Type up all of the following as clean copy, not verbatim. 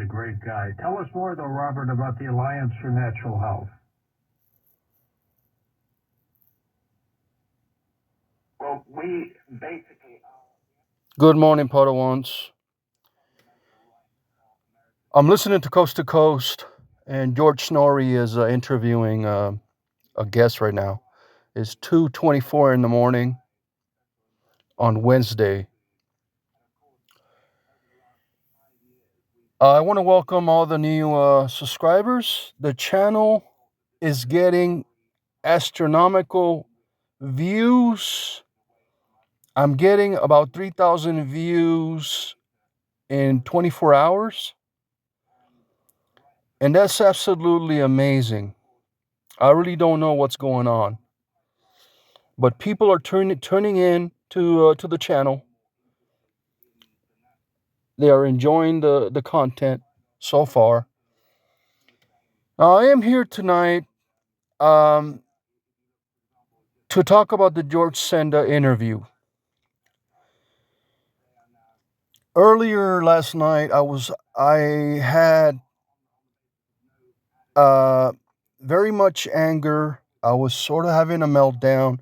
great guy. Tell us more, though, Robert, about the Alliance for Natural Health. Well, we basically. Good morning, Padawans. I'm listening to Coast, and George Snorri is interviewing a guest right now. It's 2:24 in the morning on Wednesday. I want to welcome all the new subscribers. The channel is getting astronomical views. I'm getting about 3,000 views in 24 hours, and that's absolutely amazing. I really don't know what's going on, but people are turning in to the channel. They are enjoying the content so far. I am here tonight um, to talk about the George Senda interview. Earlier last night, I had very much anger. I was sort of having a meltdown.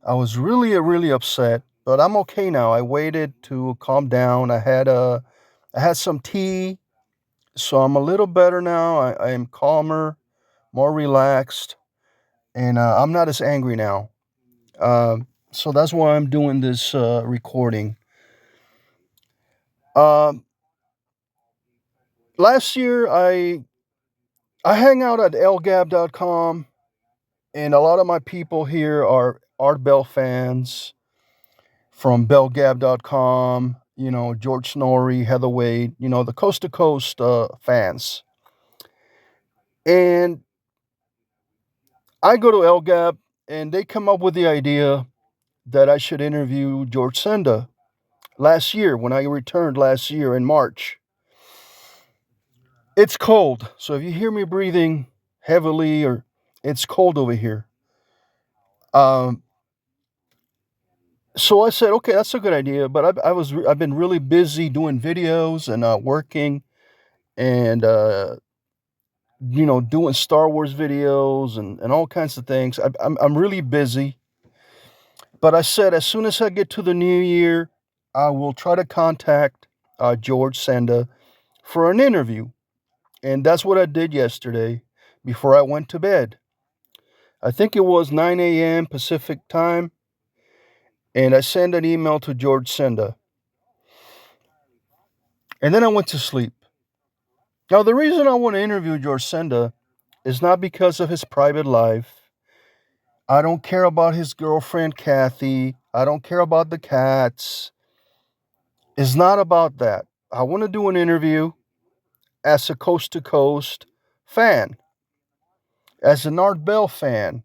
I was really upset, but I'm okay now. I waited to calm down. I had some tea, so I'm a little better now. I am calmer, more relaxed, and I'm not as angry now. So that's why I'm doing this recording. Um, Last year, I hang out at lgab.com, and a lot of my people here are Art Bell fans from bellgab.com, George Snorri, Heather Wade, the coast to coast fans. And I go to LGAB, and they come up with the idea that I should interview George Senda last year when I returned last year in March. It's cold, so if you hear me breathing heavily or it's cold over here. Um, so I said, okay, that's a good idea. But I've been really busy doing videos and working and doing Star Wars videos and all kinds of things. I'm really busy. But I said as soon as I get to the new year, I will try to contact George Senda for an interview. And that's what I did yesterday before I went to bed. I think it was 9 a.m. Pacific time, and I sent an email to George Senda. And then I went to sleep. Now, the reason I want to interview George Senda is not because of his private life. I don't care about his girlfriend, Kathy. I don't care about the cats. It's not about that. I want to do an interview as a coast to coast fan, as an Art Bell fan.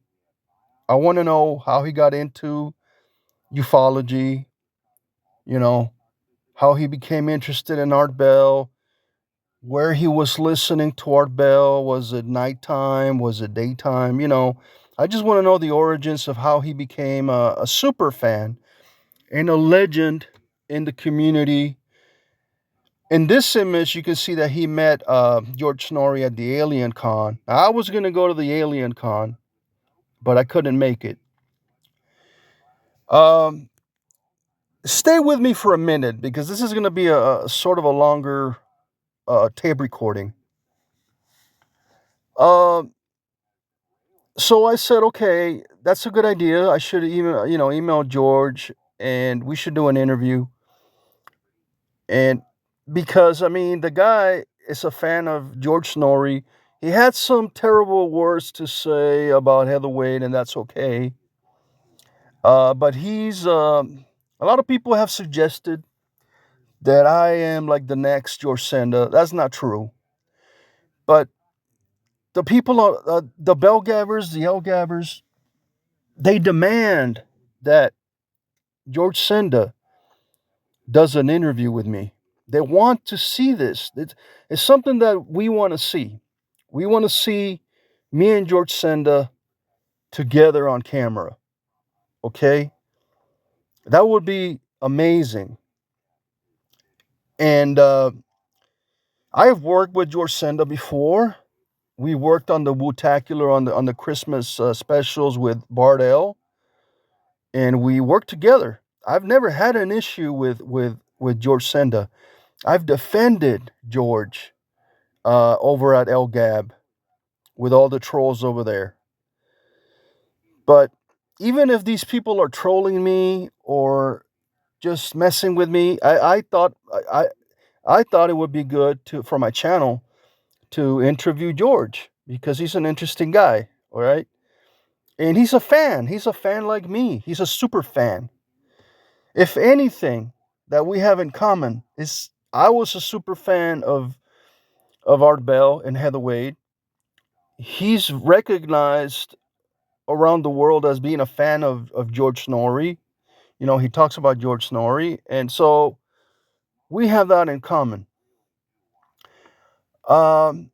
I want to know how he got into ufology, you know, how he became interested in Art Bell, where he was listening to Art Bell. Was it nighttime? Was it daytime? I just want to know the origins of how he became a super fan and a legend in the community. In this image, you can see that he met George Snorri at the Alien Con. Now, I was going to go to the Alien Con, but I couldn't make it. Um, Stay with me for a minute because this is going to be a sort of a longer tape recording. Um, so I said, okay, that's a good idea. I should email George, and we should do an interview. And because the guy is a fan of George Snorri. He had some terrible words to say about Heather Wade, and that's okay. But a lot of people have suggested that I am like the next George Senda. That's not true. But the people, the bell gabbers, the L gabbers, they demand that George Senda does an interview with me. They want to see this. It's something that we want to see. We want to see me and George Senda together on camera. Okay? That would be amazing. And I have worked with George Senda before. We worked on the Wootacular on the Christmas specials with Bardell, and we worked together. I've never had an issue with George Senda. I've defended George over at El Gab with all the trolls over there. But even if these people are trolling me or just messing with me, I thought it would be good to for my channel to interview George because he's an interesting guy. All right. And he's a fan. He's a fan like me. He's a super fan. If anything that we have in common is I was a super fan of Art Bell and Heather Wade. He's recognized around the world as being a fan of George Snorri. You know, he talks about George Snorri. And so we have that in common. Um,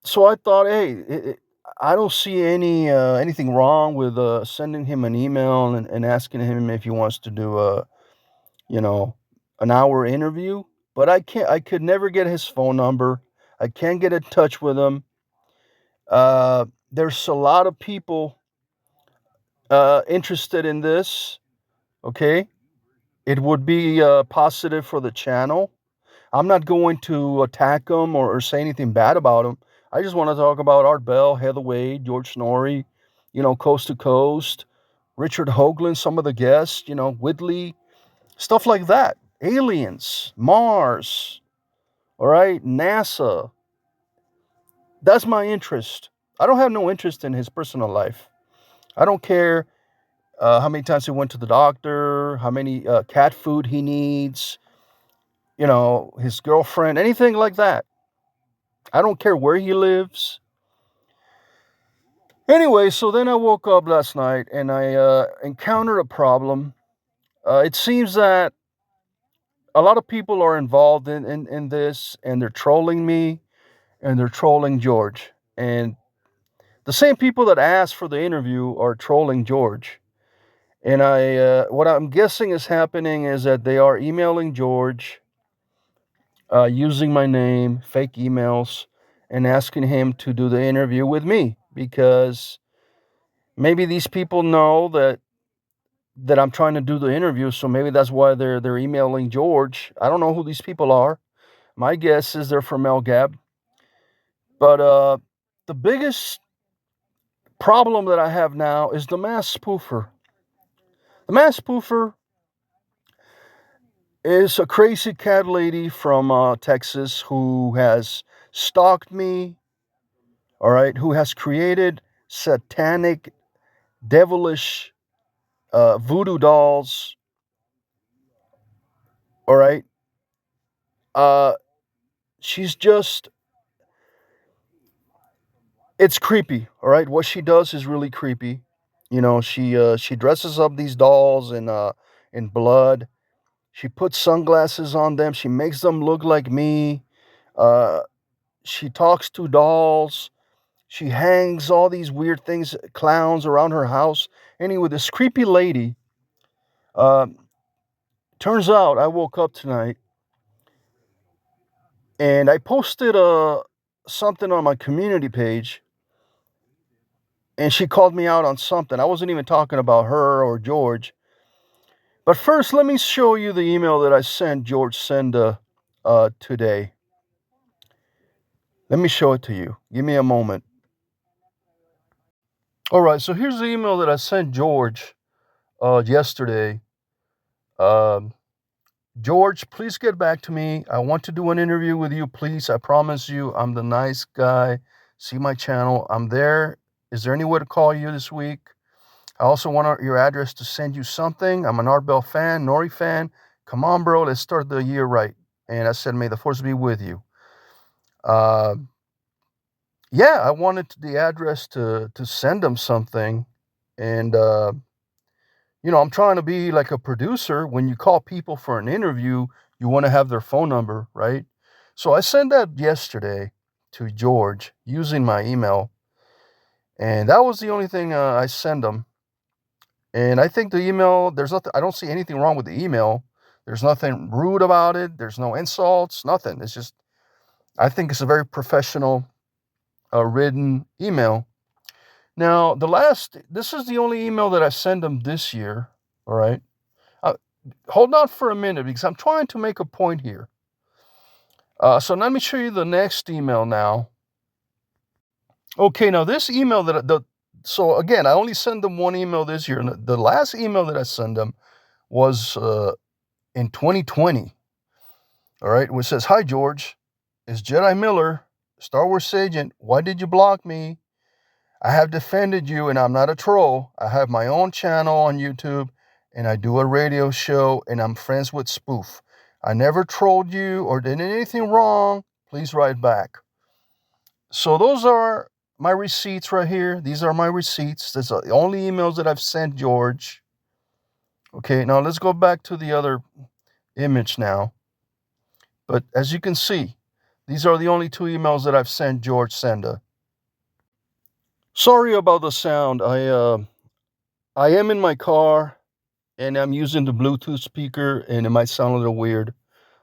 so I thought, hey, I don't see anything wrong with sending him an email and asking him if he wants to do you know, an hour interview. But I could never get his phone number. I can't get in touch with him. There's a lot of people interested in this. Okay, it would be positive for the channel. I'm not going to attack him or say anything bad about him. I just want to talk about Art Bell, Heather Wade, George Snorri, Coast to Coast, Richard Hoagland, some of the guests, Whitley, stuff like that. Aliens, Mars, all right, NASA. That's my interest. I don't have no interest in his personal life. I don't care how many times he went to the doctor, how many cat food he needs, his girlfriend, anything like that. I don't care where he lives. Anyway, so then I woke up last night and I encountered a problem. It seems that a lot of people are involved in this and they're trolling me and they're trolling George. And the same people that asked for the interview are trolling George. And what I'm guessing is happening is that they are emailing George using my name, fake emails, and asking him to do the interview with me because maybe these people know that I'm trying to do the interview, so maybe that's why they're emailing George. I don't know who these people are. My guess is they're from El Gab. But the biggest problem that I have now is the Masked Spoofer. The Masked Spoofer is a crazy cat lady from Texas who has stalked me, all right, who has created satanic, devilish voodoo dolls, all right. Uh, she's just, it's creepy, all right. What she does is really creepy. She dresses up these dolls in blood. She puts sunglasses on them. She makes them look like me. Uh, she talks to dolls. She hangs all these weird things, clowns around her house. Anyway, this creepy lady. Uh, Turns out I woke up tonight and I posted something on my community page, and she called me out on something. I wasn't even talking about her or George. But first, let me show you the email that I sent George Senda today. Let me show it to you. Give me a moment. All right, so here's the email that I sent George yesterday. Um, George, please get back to me. I want to do an interview with you, please. I promise you, I'm the nice guy. See my channel. I'm there. Is there any way to call you this week? I also want your address to send you something. I'm an Art Bell fan, Nori fan. Come on, bro. Let's start the year right. And I said, may the force be with you. Uh, yeah, I wanted the address to send them something. And, I'm trying to be like a producer. When you call people for an interview, you want to have their phone number, right? So I sent that yesterday to George using my email. And that was the only thing I sent him. And I think the email, there's nothing, I don't see anything wrong with the email. There's nothing rude about it. There's no insults, nothing. It's just I think it's a very professional written email. Now, this is the only email that I sent him this year. All right. Hold on for a minute because I'm trying to make a point here. So let me show you the next email now. Okay, now this email so again, I only sent them one email this year. And the last email that I sent them was in 2020. All right, which says, "Hi, George. It's Jedi Miller, Star Wars agent. Why did you block me? I have defended you and I'm not a troll. I have my own channel on YouTube and I do a radio show and I'm friends with Spoof. I never trolled you or did anything wrong. Please write back." So those are my receipts right here. These are my receipts. That's the only emails that I've sent George. Okay, now let's go back to the other image now. But as you can see, these are the only two emails that I've sent George Senda. Sorry about the sound. I am in my car and I'm using the Bluetooth speaker and it might sound a little weird,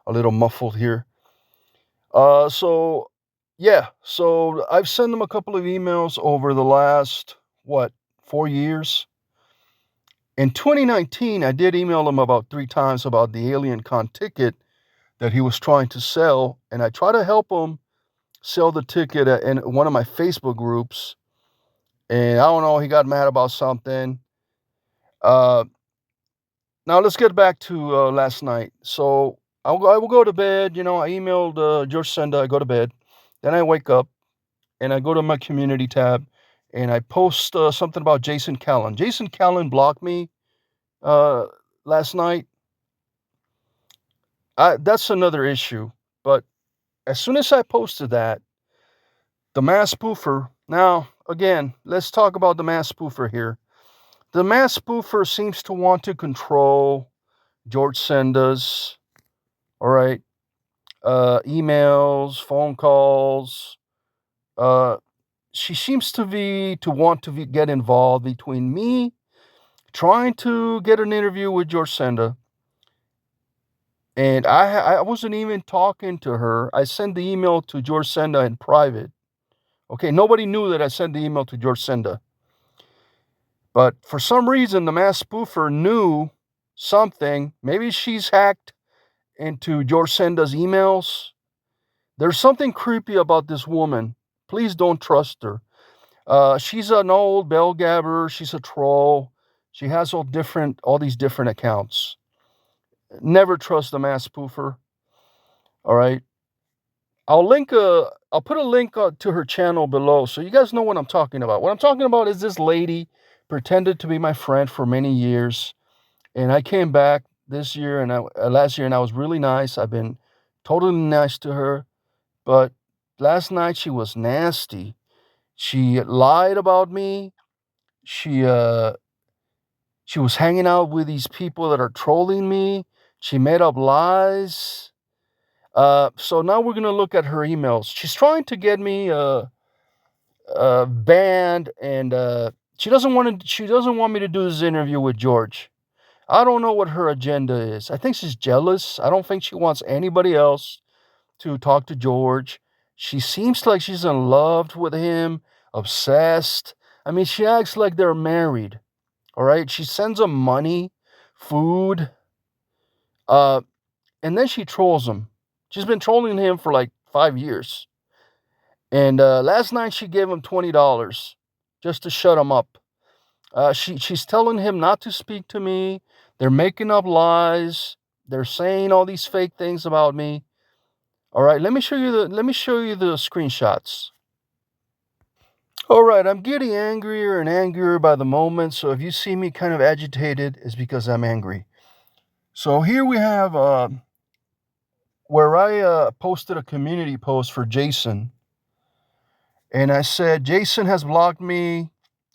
a little muffled here. So I've sent them a couple of emails over the last 4 years. In 2019, I did email him about 3 times about the Alien Con ticket that he was trying to sell, and I tried to help him sell the ticket in one of my Facebook groups. And I don't know, he got mad about something. Now let's get back to last night. So I will go to bed. I emailed George Senda. I go to bed. Then I wake up and I go to my community tab and I post something about Jason Callan. Jason Callan blocked me last night. That's another issue. But as soon as I posted that, the Masked Spoofer. Now, again, let's talk about the Masked Spoofer here. The Masked Spoofer seems to want to control George Senda's, all right, emails, phone calls. She seems to want to get involved between me trying to get an interview with George Senda. And I wasn't even talking to her. I sent the email to George Senda in private. Okay, nobody knew that I sent the email to George Senda. But for some reason, the Masked Spoofer knew something. Maybe she's hacked into George Senda's emails. There's something creepy about this woman. Please don't trust her. She's an old bell gabber. She's a troll. She has all these different accounts. Never trust the Masked Spoofer. All right. I'll put a link to her channel below so you guys know what I'm talking about. What I'm talking about is this lady pretended to be my friend for many years, and I came back this year and last year and I was really nice. I've been totally nice to her, but last night she was nasty. She lied about me. She was hanging out with these people that are trolling me. She made up lies. So now we're gonna look at her emails. She's trying to get me banned, and she doesn't want me to do this interview with George. I don't know what her agenda is. I think she's jealous. I don't think she wants anybody else to talk to George. She seems like she's in love with him, obsessed. I mean, she acts like they're married. All right, she sends him money, food, and then she trolls him. She's been trolling him for like 5 years. And last night she gave him $20 just to shut him up. She's telling him not to speak to me. They're making up lies. They're saying all these fake things about me. All right, let me show you the screenshots. All right, I'm getting angrier and angrier by the moment. So if you see me kind of agitated, it's because I'm angry. So here we have where I posted a community post for Jason. And I said, Jason has blocked me,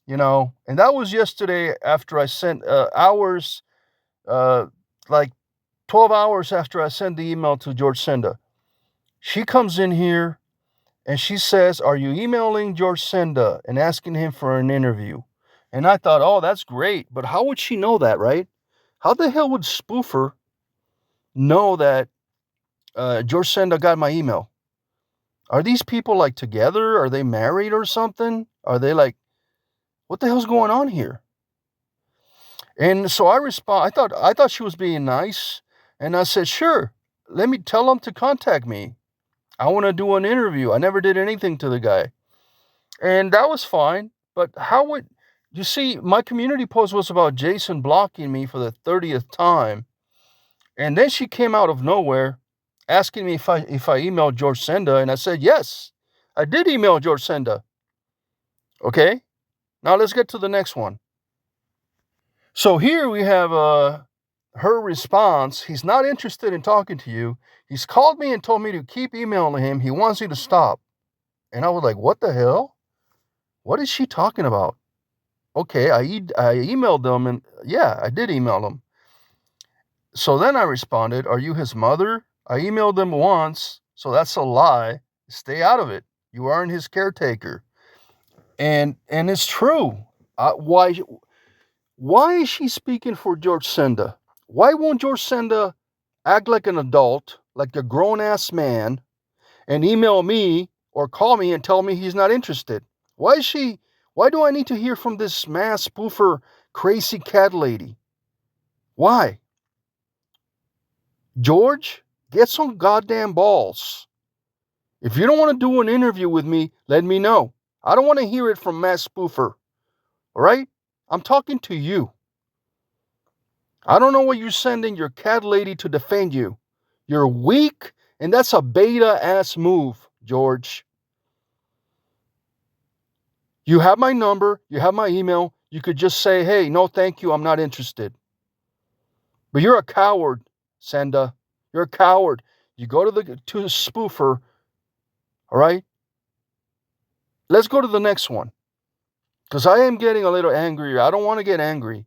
and that was yesterday after I sent hours, like 12 hours after I sent the email to George Senda. She comes in here and she says, "Are you emailing George Senda and asking him for an interview?" And I thought, oh, that's great. But how would she know that, right? How the hell would Spoofer know that George Senda got my email? Are these people like together? Are they married or something? Are they like, what the hell's going on here? And so I thought she was being nice, and I said, sure, let me tell them to contact me. I want to do an interview. I never did anything to the guy. And that was fine. But how would you see my community post was about Jason blocking me for the 30th time. And then she came out of nowhere asking me if I emailed George Senda, and I said yes. I did email George Senda. Okay? Now let's get to the next one. So here we have her response. He's not interested in talking to you. He's called me and told me to keep emailing him. He wants you to stop. And I was like, what the hell? What is she talking about? Okay, I emailed them, and yeah, I did email them. So then I responded, are you his mother? I emailed them once, so that's a lie. Stay out of it. You aren't his caretaker. And it's true. Why is she speaking for George Senda? Why won't George Senda act like an adult, like a grown-ass man, and email me or call me and tell me he's not interested? Why do I need to hear from this masked spoofer crazy cat lady? Why? George, get some goddamn balls. If you don't want to do an interview with me, let me know. I don't want to hear it from Masked Spoofer. All right? I'm talking to you. I don't know what you're sending your cat lady to defend you. You're weak, and that's a beta-ass move, George. You have my number. You have my email. You could just say, hey, no, thank you. I'm not interested. But you're a coward, Senda. You're a coward. You go to the spoofer, all right? Let's go to the next one, because I am getting a little angrier. I don't want to get angry.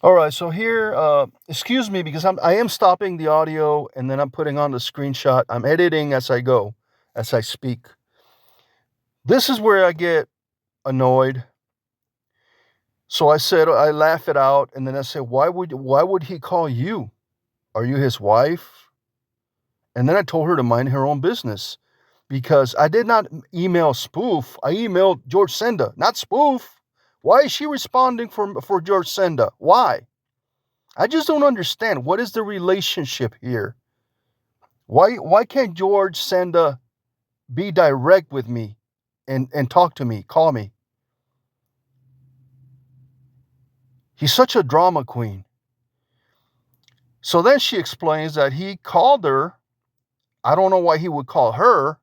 All right, so here, excuse me, because I am stopping the audio, and then I'm putting on the screenshot. I'm editing as I go, as I speak. This is where I get annoyed. So I said, I laugh it out, and then I said, why would he call you? Are you his wife? And then I told her to mind her own business, because I did not email Spoof. I emailed George Senda, not Spoof. Why is she responding for George Senda? Why? I just don't understand. What is the relationship here? Why can't George Senda be direct with me and talk to me, call me? He's such a drama queen. So then she explains that he called her. I don't know why he would call her,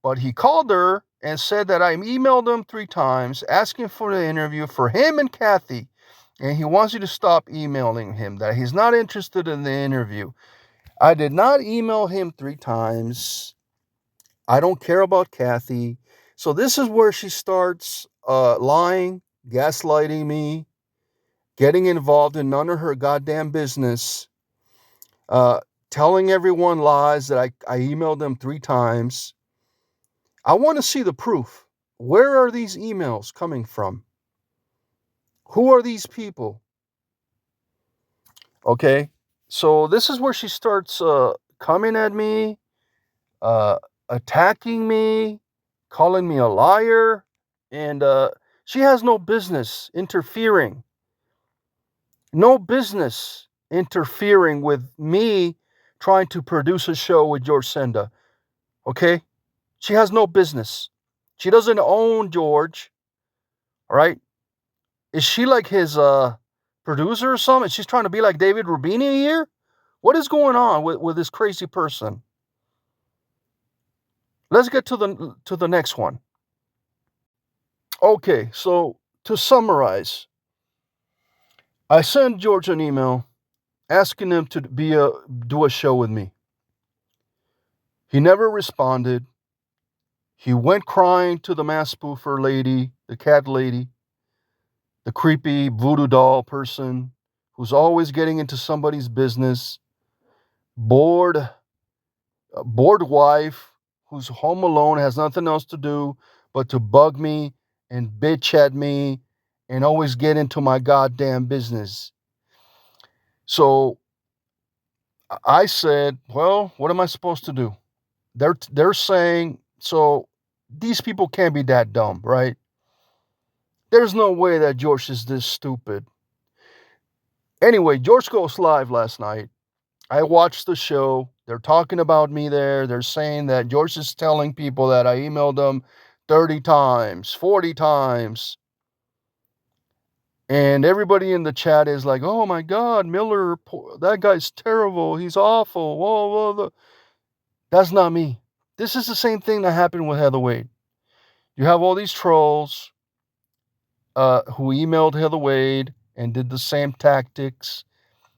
but he called her and said that I emailed him 3 times asking for the interview for him and Kathy. And he wants you to stop emailing him, that he's not interested in the interview. I did not email him 3 times. I don't care about Kathy. So this is where she starts lying, gaslighting me, getting involved in none of her goddamn business, telling everyone lies that I emailed them 3 times. I want to see the proof. Where are these emails coming from? Who are these people? Okay, so this is where she starts coming at me, attacking me, calling me a liar, and she has no business interfering. No business interfering with me trying to produce a show with George Senda. Okay? She has no business. She doesn't own George. All right? Is she like his producer or something? She's trying to be like David Rubini here? What is going on with this crazy person? Let's get to the next one. Okay, so to summarize, I sent George an email asking him to do a show with me. He never responded. He went crying to the masked spoofer lady, the cat lady, the creepy voodoo doll person who's always getting into somebody's business, bored wife who's home alone, has nothing else to do but to bug me and bitch at me and always get into my goddamn business. So I said, well, what am I supposed to do? they're saying, so these people can't be that dumb, right? There's no way that George is this stupid. Anyway, George goes live last night. I watched the show. They're talking about me there. They're saying that George is telling people that I emailed them 30 times, 40 times. And everybody in the chat is like, oh my God, Miller, that guy's terrible. He's awful. Whoa, whoa. That's not me. This is the same thing that happened with Heather Wade. You have all these trolls who emailed Heather Wade and did the same tactics,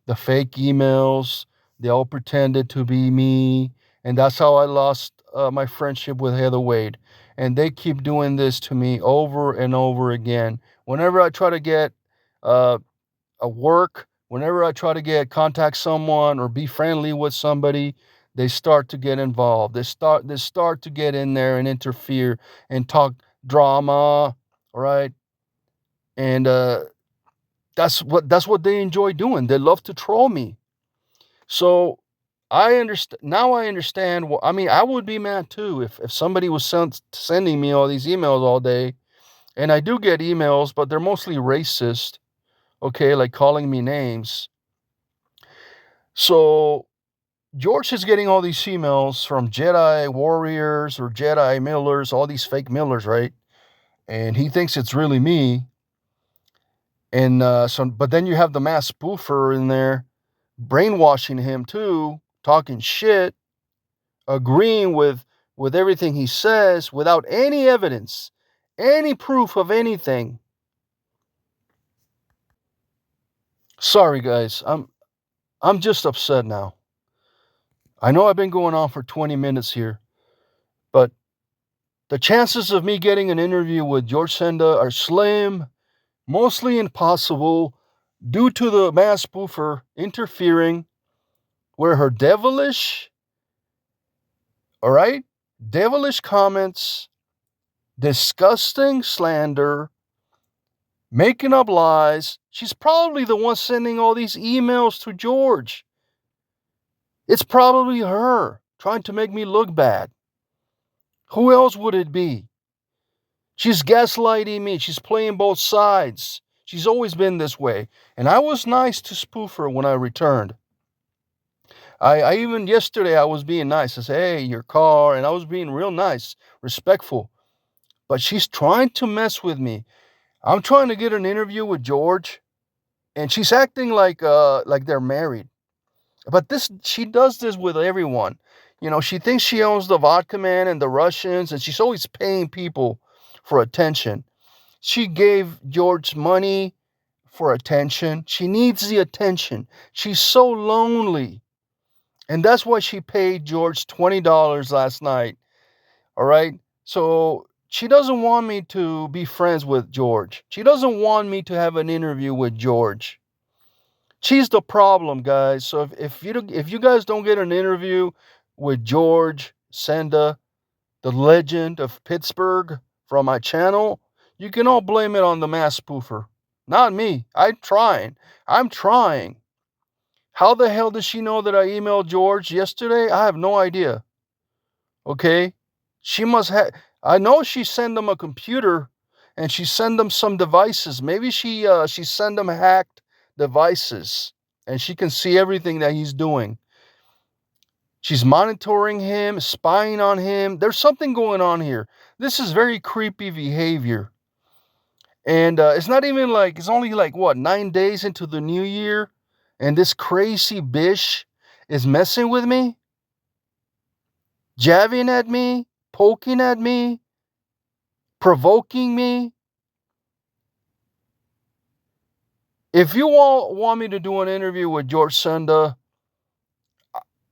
the fake emails. They all pretended to be me. And that's how I lost my friendship with Heather Wade. And they keep doing this to me over and over again. Whenever I try to get a work, whenever I try to contact someone or be friendly with somebody, they start to get involved. They start to get in there and interfere and talk drama, right? And that's what they enjoy doing. They love to troll me. So I understand now. I understand. I mean, I would be mad too if somebody was sending me all these emails all day, and I do get emails, but they're mostly racist. Okay, like calling me names. So George is getting all these emails from Jedi warriors or Jedi Millers, all these fake Millers, right? And he thinks it's really me. And but then you have the Masked Spoofer in there, brainwashing him too, talking shit, agreeing with everything he says without any evidence, any proof of anything. Sorry, guys, I'm just upset now. I know I've been going on for 20 minutes here, but the chances of me getting an interview with George Senda are slim, mostly impossible, due to the Masked Spoofer interfering where her devilish, all right, devilish comments, disgusting slander, making up lies. She's probably the one sending all these emails to George. It's probably her trying to make me look bad. Who else would it be? She's gaslighting me. She's playing both sides. She's always been this way. And I was nice to Spoofer when I returned. I even yesterday I was being nice. I said, hey, your car. And I was being real nice, respectful. But she's trying to mess with me. I'm trying to get an interview with George. And she's acting like they're married. But she does this with everyone. You know, she thinks she owns the vodka man and the Russians, and she's always paying people for attention. She gave George money for attention. She needs the attention. She's so lonely. And that's why she paid George $20 last night. All right? So she doesn't want me to be friends with George. She doesn't want me to have an interview with George. She's the problem, guys. So if you guys don't get an interview with George Senda, the legend of Pittsburgh, from my channel, you can all blame it on the Masked Spoofer. Not me. I'm trying. How the hell does she know that I emailed George yesterday? I have no idea. Okay? She must have. I know she sent him a computer and she sent him some devices. Maybe she sent him hacked devices and she can see everything that he's doing. She's monitoring him, spying on him. There's something going on here. This is very creepy behavior. And it's not even like, it's only like, 9 days into the new year? And this crazy bitch is messing with me? Jabbing at me? Poking at me? Provoking me? If you all want me to do an interview with George Senda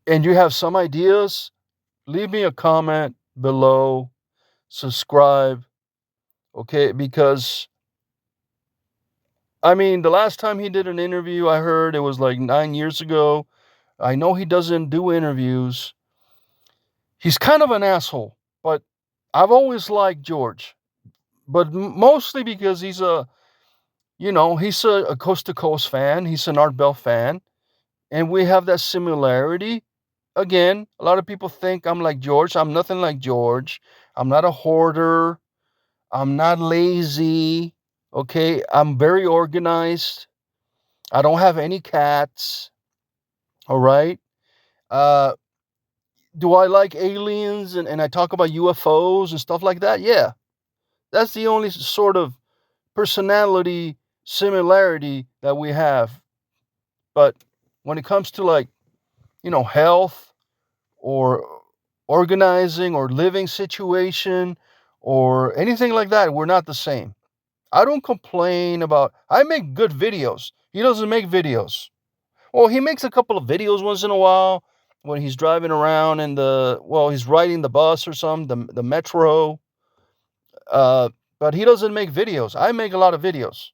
and you have some ideas, leave me a comment below. Subscribe. Okay? Because, I mean, the last time he did an interview, I heard it was like 9 years ago. I know he doesn't do interviews. He's kind of an asshole, but I've always liked George. But mostly because he's a Coast to Coast fan. He's an Art Bell fan. And we have that similarity. again, a lot of people think I'm like George. I'm nothing like George. I'm not a hoarder. I'm not lazy. Okay, I'm very organized. I don't have any cats. All right. Uh, do I like aliens and I talk about UFOs and stuff like that? Yeah. That's the only sort of personality similarity that we have. But when it comes to like, health or organizing or living situation or anything like that, we're not the same. I don't complain about, I make good videos. He doesn't make videos. Well, he makes a couple of videos once in a while when he's driving around in he's riding the bus or something, the metro. Uh, but he doesn't make videos. I make a lot of videos.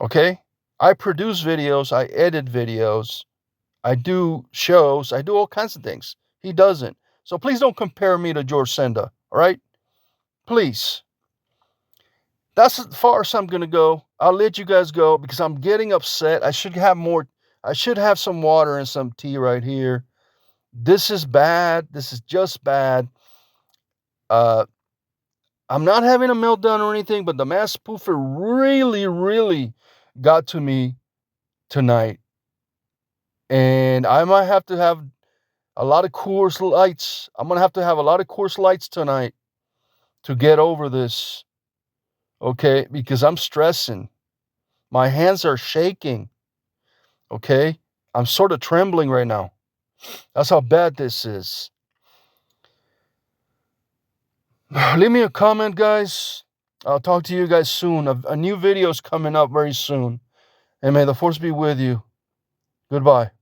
Okay? I produce videos, I edit videos, I do shows, I do all kinds of things. He doesn't. So please don't compare me to George Senda, all right? Please. That's as far as I'm going to go. I'll let you guys go because I'm getting upset. I should have some water and some tea right here. This is bad. This is just bad. I'm not having a meltdown or anything, but the Masked Spoofer really, really got to me tonight. And I might have to have a lot of Coors Lights. I'm going to have a lot of Coors Lights tonight to get over this. Okay? Because I'm stressing. My hands are shaking. Okay? I'm sort of trembling right now. That's how bad this is. Leave me a comment, guys. I'll talk to you guys soon. A new video is coming up very soon. And may the force be with you. Goodbye.